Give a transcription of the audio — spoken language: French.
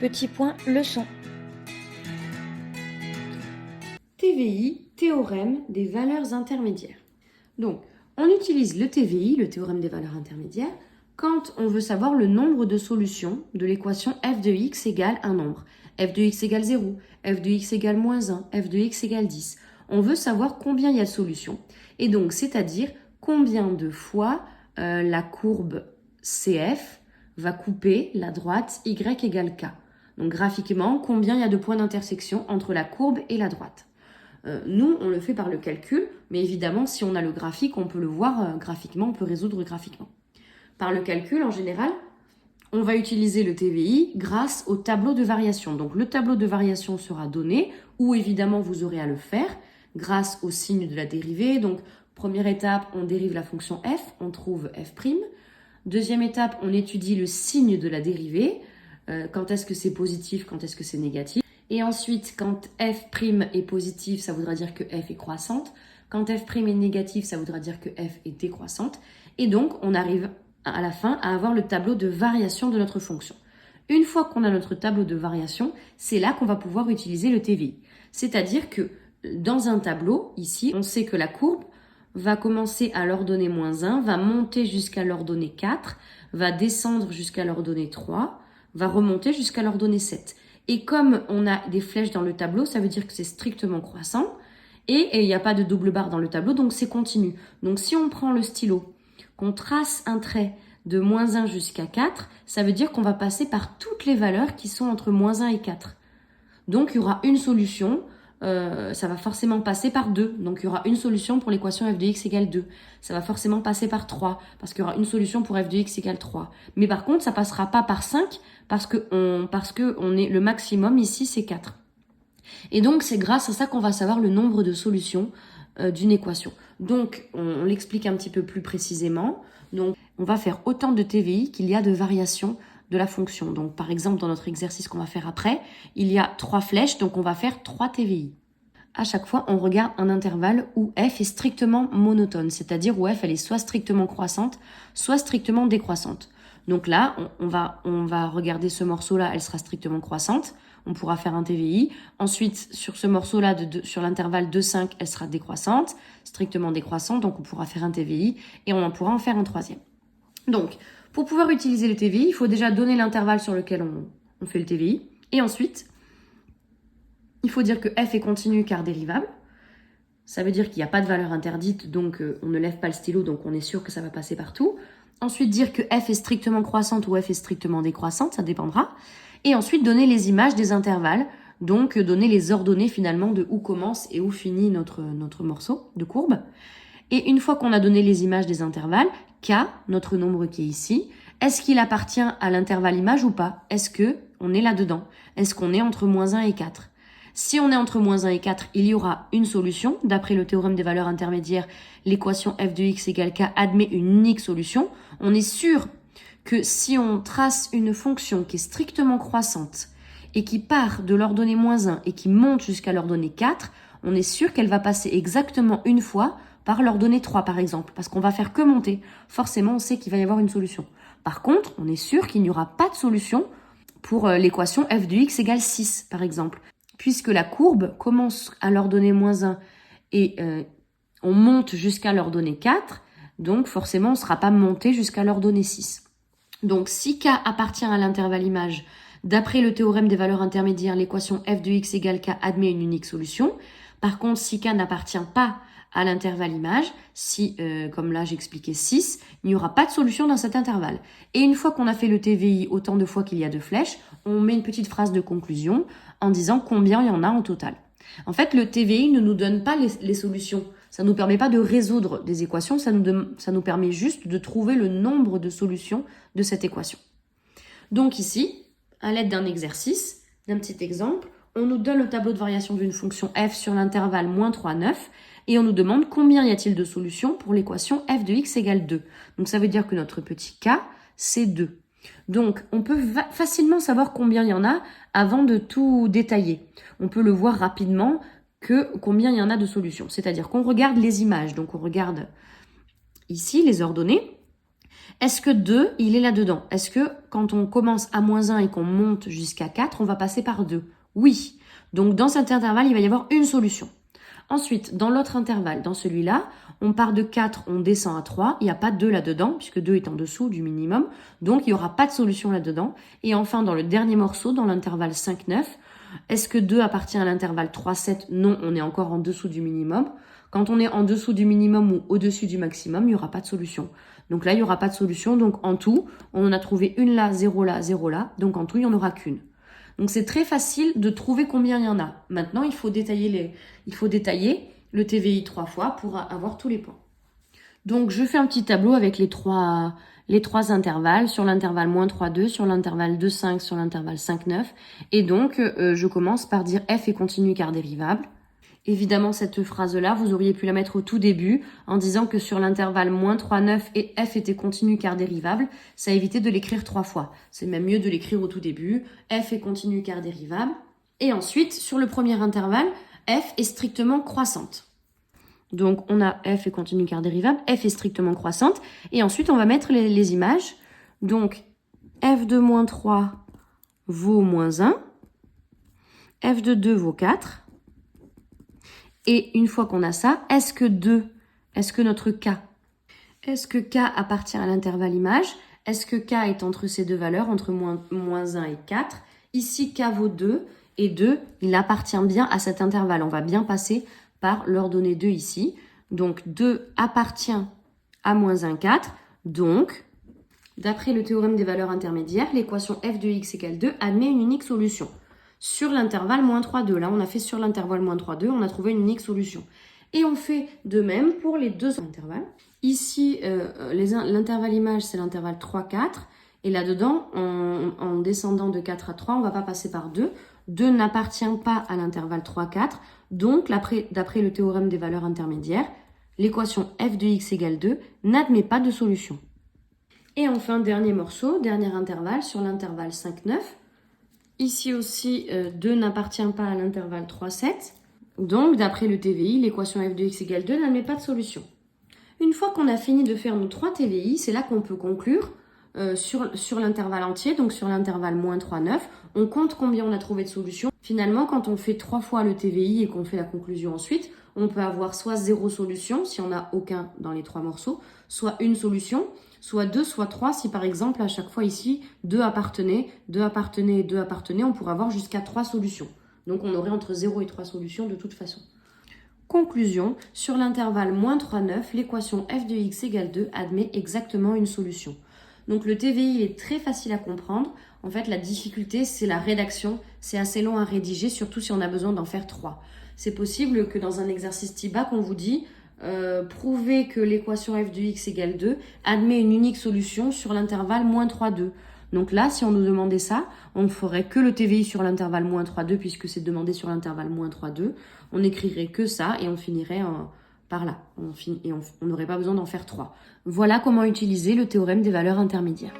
Petit point leçon. TVI, théorème des valeurs intermédiaires. Donc, on utilise le TVI, le théorème des valeurs intermédiaires, quand on veut savoir le nombre de solutions de l'équation f de x égale un nombre. F de x égale 0, f de x égale moins 1, f de x égale 10. On veut savoir combien il y a de solutions. Et donc, c'est-à-dire combien de fois la courbe CF va couper la droite y égale k. Donc, graphiquement, combien il y a de points d'intersection entre la courbe et la droite. Nous, on le fait par le calcul, mais évidemment, si on a le graphique, on peut le voir graphiquement, on peut résoudre graphiquement. Par le calcul, en général, on va utiliser le TVI grâce au tableau de variation. Donc, le tableau de variation sera donné, ou évidemment, vous aurez à le faire grâce au signe de la dérivée. Donc, première étape, on dérive la fonction f, on trouve f'. Deuxième étape, on étudie le signe de la dérivée. Quand est-ce que c'est positif, quand est-ce que c'est négatif. Et ensuite, quand f' est positif, ça voudra dire que f est croissante. Quand f' est négatif, ça voudra dire que f est décroissante. Et donc, on arrive à la fin à avoir le tableau de variation de notre fonction. Une fois qu'on a notre tableau de variation, c'est là qu'on va pouvoir utiliser le TVI. C'est-à-dire que dans un tableau, ici, on sait que la courbe va commencer à l'ordonnée moins 1, va monter jusqu'à l'ordonnée 4, va descendre jusqu'à l'ordonnée 3, va remonter jusqu'à l'ordonnée 7. Et comme on a des flèches dans le tableau, ça veut dire que c'est strictement croissant. Et il n'y a pas de double barre dans le tableau, donc c'est continu. Donc si on prend le stylo, qu'on trace un trait de moins 1 jusqu'à 4, ça veut dire qu'on va passer par toutes les valeurs qui sont entre moins 1 et 4. Donc il y aura une solution, ça va forcément passer par 2. Donc il y aura une solution pour l'équation f de x égale 2. Ça va forcément passer par 3, parce qu'il y aura une solution pour f de x égale 3. Mais par contre, ça passera pas par 5, parce que on est, le maximum ici, c'est 4. Et donc, c'est grâce à ça qu'on va savoir le nombre de solutions d'une équation. Donc, on l'explique un petit peu plus précisément. Donc, on va faire autant de TVI qu'il y a de variations de la fonction. Donc, par exemple, dans notre exercice qu'on va faire après, il y a 3 flèches, donc on va faire 3 TVI. À chaque fois, on regarde un intervalle où f est strictement monotone, c'est-à-dire où f elle est soit strictement croissante, soit strictement décroissante. Donc là, on va regarder ce morceau-là, elle sera strictement croissante. On pourra faire un TVI. Ensuite, sur ce morceau-là, sur l'intervalle 2,5, elle sera décroissante, strictement décroissante, donc on pourra faire un TVI et on en pourra en faire un troisième. Donc, pour pouvoir utiliser le TVI, il faut déjà donner l'intervalle sur lequel on fait le TVI. Et ensuite, il faut dire que f est continu car dérivable. Ça veut dire qu'il n'y a pas de valeur interdite, donc on ne lève pas le stylo, donc on est sûr que ça va passer partout. Ensuite, dire que f est strictement croissante ou f est strictement décroissante, ça dépendra. Et ensuite, donner les images des intervalles, donc donner les ordonnées finalement de où commence et où finit notre morceau de courbe. Et une fois qu'on a donné les images des intervalles, k, notre nombre qui est ici, est-ce qu'il appartient à l'intervalle image ou pas? Est-ce que on est là-dedans? Est-ce qu'on est entre moins 1 et 4? Si on est entre moins 1 et 4, il y aura une solution. D'après le théorème des valeurs intermédiaires, l'équation f de x égale k admet une unique solution. On est sûr que si on trace une fonction qui est strictement croissante et qui part de l'ordonnée moins 1 et qui monte jusqu'à l'ordonnée 4, on est sûr qu'elle va passer exactement une fois par l'ordonnée 3 par exemple, parce qu'on va faire que monter. Forcément, on sait qu'il va y avoir une solution. Par contre, on est sûr qu'il n'y aura pas de solution pour l'équation f de x égale 6 par exemple, puisque la courbe commence à l'ordonnée moins 1 et on monte jusqu'à l'ordonnée 4, donc forcément on ne sera pas monté jusqu'à l'ordonnée 6. Donc si k appartient à l'intervalle image, d'après le théorème des valeurs intermédiaires, l'équation f de x égale k admet une unique solution. Par contre, si k n'appartient pas à l'intervalle image, si, comme là j'expliquais 6, il n'y aura pas de solution dans cet intervalle. Et une fois qu'on a fait le TVI autant de fois qu'il y a de flèches, on met une petite phrase de conclusion en disant combien il y en a en total. En fait, le TVI ne nous donne pas les solutions. Ça ne nous permet pas de résoudre des équations, ça nous permet juste de trouver le nombre de solutions de cette équation. Donc ici, à l'aide d'un exercice, d'un petit exemple, on nous donne le tableau de variation d'une fonction f sur l'intervalle moins 3, 9, et on nous demande combien y a-t-il de solutions pour l'équation f de x égale 2. Donc ça veut dire que notre petit k, c'est 2. Donc on peut facilement savoir combien il y en a avant de tout détailler. On peut le voir rapidement que combien il y en a de solutions. C'est-à-dire qu'on regarde les images. Donc on regarde ici les ordonnées. Est-ce que 2, il est là-dedans? Est-ce que quand on commence à -1 et qu'on monte jusqu'à 4, on va passer par 2? Oui. Donc dans cet intervalle, il va y avoir une solution. Ensuite, dans l'autre intervalle, dans celui-là, on part de 4, on descend à 3. Il n'y a pas de 2 là-dedans, puisque 2 est en dessous du minimum. Donc, il n'y aura pas de solution là-dedans. Et enfin, dans le dernier morceau, dans l'intervalle 5-9, est-ce que 2 appartient à l'intervalle 3-7? Non, on est encore en dessous du minimum. Quand on est en dessous du minimum ou au-dessus du maximum, il n'y aura pas de solution. Donc là, il n'y aura pas de solution. Donc en tout, on en a trouvé une là, 0 là, 0 là. Donc en tout, il n'y en aura qu'une. Donc c'est très facile de trouver combien il y en a. Maintenant, il faut détailler le TVI 3 fois pour avoir tous les points. Donc je fais un petit tableau avec les trois intervalles, sur l'intervalle -3,2, sur l'intervalle 2,5, sur l'intervalle 5,9. Et donc je commence par dire f est continu car dérivable. Évidemment, cette phrase-là, vous auriez pu la mettre au tout début en disant que sur l'intervalle -3,9 et f était continu car dérivable, ça évitait de l'écrire 3 fois. C'est même mieux de l'écrire au tout début, f est continu car dérivable. Et ensuite, sur le premier intervalle, f est strictement croissante. Donc, on a f est continu car dérivable, f est strictement croissante. Et ensuite, on va mettre les images. Donc, f de -3 vaut -1, f de 2 vaut 4. Et une fois qu'on a ça, est-ce que notre k, est-ce que k appartient à l'intervalle image? Est-ce que k est entre ces deux valeurs, entre -1 et 4? Ici, k vaut 2, et 2, il appartient bien à cet intervalle. On va bien passer par leur donner 2 ici. Donc, 2 appartient à -1, 4. Donc, d'après le théorème des valeurs intermédiaires, l'équation f de x égale 2 admet une unique solution. Sur l'intervalle -3,2. Là, on a fait sur l'intervalle -3,2, on a trouvé une unique solution. Et on fait de même pour les deux intervalles. Ici, l'intervalle image, c'est l'intervalle 3, 4. Et là-dedans, en descendant de 4 à 3, on ne va pas passer par 2. 2 n'appartient pas à l'intervalle 3, 4. Donc, d'après le théorème des valeurs intermédiaires, l'équation f de x égale 2 n'admet pas de solution. Et enfin, dernier morceau, dernier intervalle, sur l'intervalle 5, 9. Ici aussi, 2 n'appartient pas à l'intervalle 3, 7. Donc, d'après le TVI, l'équation f de x égale 2 n'admet pas de solution. Une fois qu'on a fini de faire nos 3 TVI, c'est là qu'on peut conclure sur l'intervalle entier, donc sur l'intervalle -3, 9. On compte combien on a trouvé de solutions. Finalement, quand on fait 3 fois le TVI et qu'on fait la conclusion ensuite, on peut avoir soit 0 solution, si on n'a aucun dans les 3 morceaux, soit une solution, soit 2, soit 3, si par exemple, à chaque fois ici, 2 appartenaient, 2 appartenaient et 2 appartenaient, on pourrait avoir jusqu'à 3 solutions. Donc on aurait entre 0 et 3 solutions de toute façon. Conclusion, sur l'intervalle -3, 9, l'équation f de x égale 2 admet exactement une solution. Donc le TVI est très facile à comprendre. En fait, la difficulté, c'est la rédaction. C'est assez long à rédiger, surtout si on a besoin d'en faire 3. C'est possible que dans un exercice TIBAC, on vous dit prouver que l'équation f de x égale 2 admet une unique solution sur l'intervalle -3, 2. Donc là, si on nous demandait ça, on ne ferait que le TVI sur l'intervalle -3, 2 puisque c'est demandé sur l'intervalle -3, 2. On n'écrirait que ça et on finirait par là. On n'aurait pas besoin d'en faire 3. Voilà comment utiliser le théorème des valeurs intermédiaires.